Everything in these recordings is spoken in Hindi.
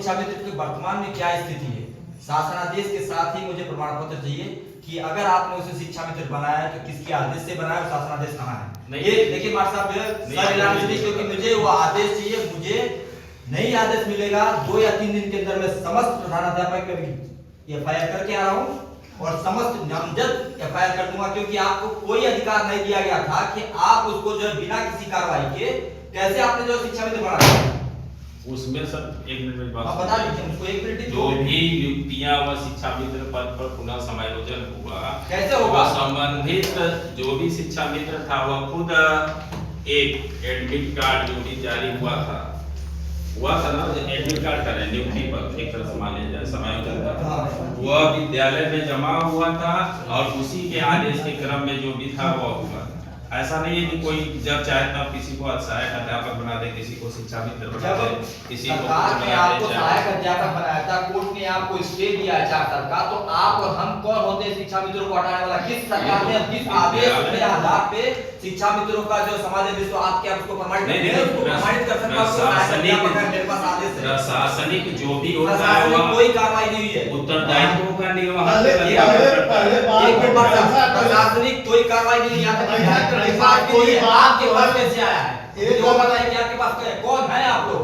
शिक्षा मित्र की वर्तमान में क्या स्थिति है। शासनादेश के साथ ही मुझे प्रमाण पत्र चाहिए कि अगर आपने उसे शिक्षा मित्र बनाया है तो किसके आदेश से बनाया, शासनादेश कहाँ है। ये देखिए मास्टर साहब जो है, क्योंकि मुझे वो आदेश चाहिए। मुझे नहीं आदेश मिलेगा 2 या 3 दिन के अंदर मैं समस्त प्रधानाध्यापक की एफआईआर करके आ रहा हूँ और समस्त नामजद एफआईआर कर दूंगा, क्योंकि आपको कोई अधिकार नहीं दिया गया था कि आप उसको जो है बिना किसी कार्रवाई के कैसे आपने जो शिक्षा मित्र बना। उसमें सर 1 मिनट में बात बता दीजिए मुझको, 1 मिनट। जो भी नियुक्तियां व शिक्षा मित्र पद पर पुनः समायोजन हुआ, कैसे होगा? संबंधित जो भी शिक्षा मित्र था वह खुद एक एडमिट कार्ड जो भी जारी हुआ था ना, एडमिट कार्ड का नियुक्ति पर एक तरह से मान लिया जाए समायोजन था, वह विद्यालय में जमा हुआ था और उसी के आदेश के क्रम में जो भी था वह हुआ। ऐसा नहीं है कि कोई जब चाहे तब किसी को सहायक अध्यापक बना दे, किसी को शिक्षा मित्र बना दे, किसी को सरकार ने आपको सहायक अध्यापक बनाया था, कोर्ट ने आपको स्टे दिया है 4 साल का, तो आप और हम कौन होते हैं शिक्षा मित्रों को हटाने वाला? किस सरकार ने किस आदेश के आधार पे शिक्षा मित्रों का जो समाज विश्व आप क्या उसको प्रमाणित कर सकते हैं? मेरे पास आदेश है। प्रशासनिक जो भी होता है वह कोई कार्रवाई नहीं हुई है, उत्तरदायित्व का निर्वहन प्रशासनिक कोई कार्रवाई नहीं है। आपके पास कैसे आया है? वो बताइए कि आपके पास कौन है आप लोग?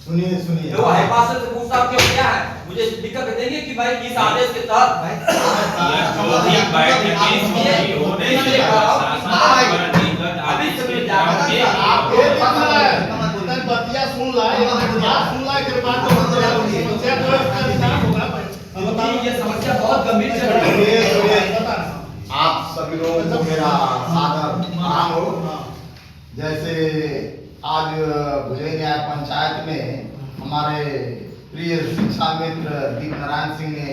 सुनिए जो है पास से पूछता क्यों क्या है? मुझे दिक्कत देंगे कि भाई इस आदेश के तहत जो भी बैठक में होने से अभी आप बतिया सुन ला के बाद ये समस्या बहुत गंभीर चल रही है। आप सभी लोगों को मेरा सादर प्रणाम हो। जैसे आज भुजई न्याय पंचायत में हमारे प्रिय शिक्षा मित्र दीप नारायण सिंह ने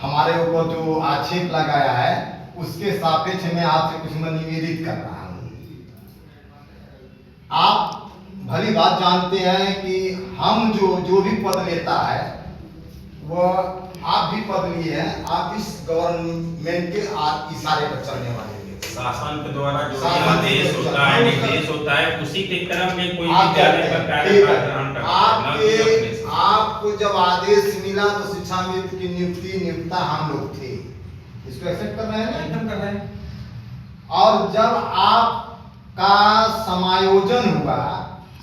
हमारे ऊपर जो आक्षेप लगाया है उसके सापेक्ष में आपसे कुछ मैं निवेदित कर रहा हूँ। आप भली बात जानते हैं कि हम जो भी पद लेता है वह आप भी पद लिए हैं, आप इस गवर्नमेंट के इशारे पर चलने वाले हैं। शासन के द्वारा जो आदेश होता है, निर्देश होता है, उसी के क्रम में कोई विद्यालय का कार्यभार ग्रहण करता है। आपको जब आदेश मिला तो शिक्षा मित्र की नियुक्ता हम लोग थे, इसको एक्सेप्ट कर रहे हैं ना? एकदम कर रहे हैं। और जब आपका समायोजन हुआ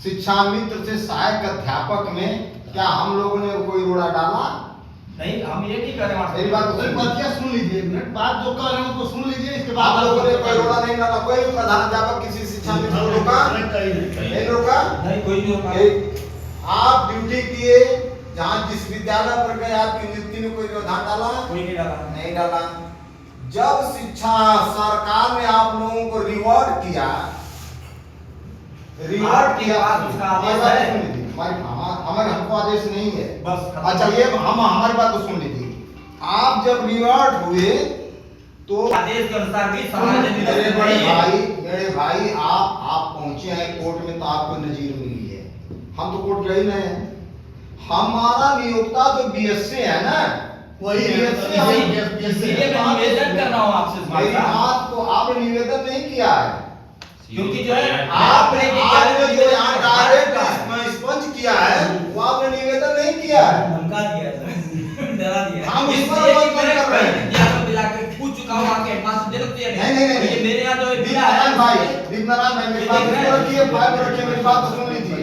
शिक्षा मित्र से सहायक अध्यापक में, क्या हम लोगों ने कोई रोड़ा डाला? नहीं, हम ये नहीं कर रहे हैं। मेरी बात बतिया सुन लीजिए, मिनट बात जो कह रहे हैं उसको सुन लीजिए। इसके बाद आप लोगों ने कोई रोड़ा नहीं डाला, कोई प्रधानाध्यापक किसी शिक्षा मित्र को रोका नहीं, रोका नहीं, कोई नहीं रोका। आप ड्यूटी किए, जहाँ जिस विद्यालय पर गए आपकी नियुक्ति में कोई व्यवधान डाला? कोई नहीं डाला। नहीं डाला। जब शिक्षा सरकार ने आप लोगों को रिवॉर्ड किया उसका आदेश है। हमारे हमको आदेश नहीं है बस। अच्छा, ये हम हमारी बात को सुन लीजिए। आप जब रिवॉर्ड हुए तो आदेश के अनुसार भी समाज मेरे भाई आप पहुंचे हैं कोर्ट में तो आपको नजीर मिली है। हम तो कोर्ट गए नहीं हैं। हमारा नियोक्ता तो बीएससी है ना, वही निवेदन कर रहा हूँ आपसे। बात तो आपने निवेदन नहीं किया है, क्योंकि जो है आपने जो यहाँ डायरेक्ट स्पंज किया है वो आपने निवेदन नहीं किया है, धमका दिया है, डरा दिया। हम इस पर बात कर रहे हैं। विद्यालय मिला के पूछ चुका हूँ आपके हेडमास्टर दे रखते हैं। नहीं, ये मेरे यहाँ जो दीपनारायण भाई मेरी बात को रखिए, फाइल रखिए, मेरी बात को सुन लीजिए,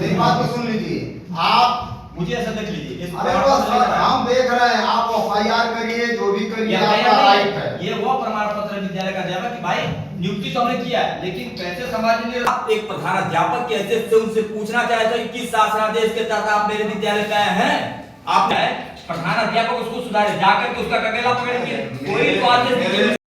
मेरी बात को सुन लीजिए। आप मुझे ऐसा देख लीजिए, अरे बस हम देख रहे हैं, आप एफआईआर करिए, जो भी करिए, आपका राइट है। ये वो प्रमाण पत्र विद्यालय का देगा कि भाई नियुक्ति तो हमने किया है, लेकिन कैसे समाज ने एक प्रधानाध्यापक के हैसियत से उनसे पूछना चाहे तो किस शासनादेश के तहत आप मेरे विद्यालय में आए हैं? आप प्रधानाध्यापक उसको सुधारे, जाकर के उसका ककेला पकड़ के कोई आदेश नहीं।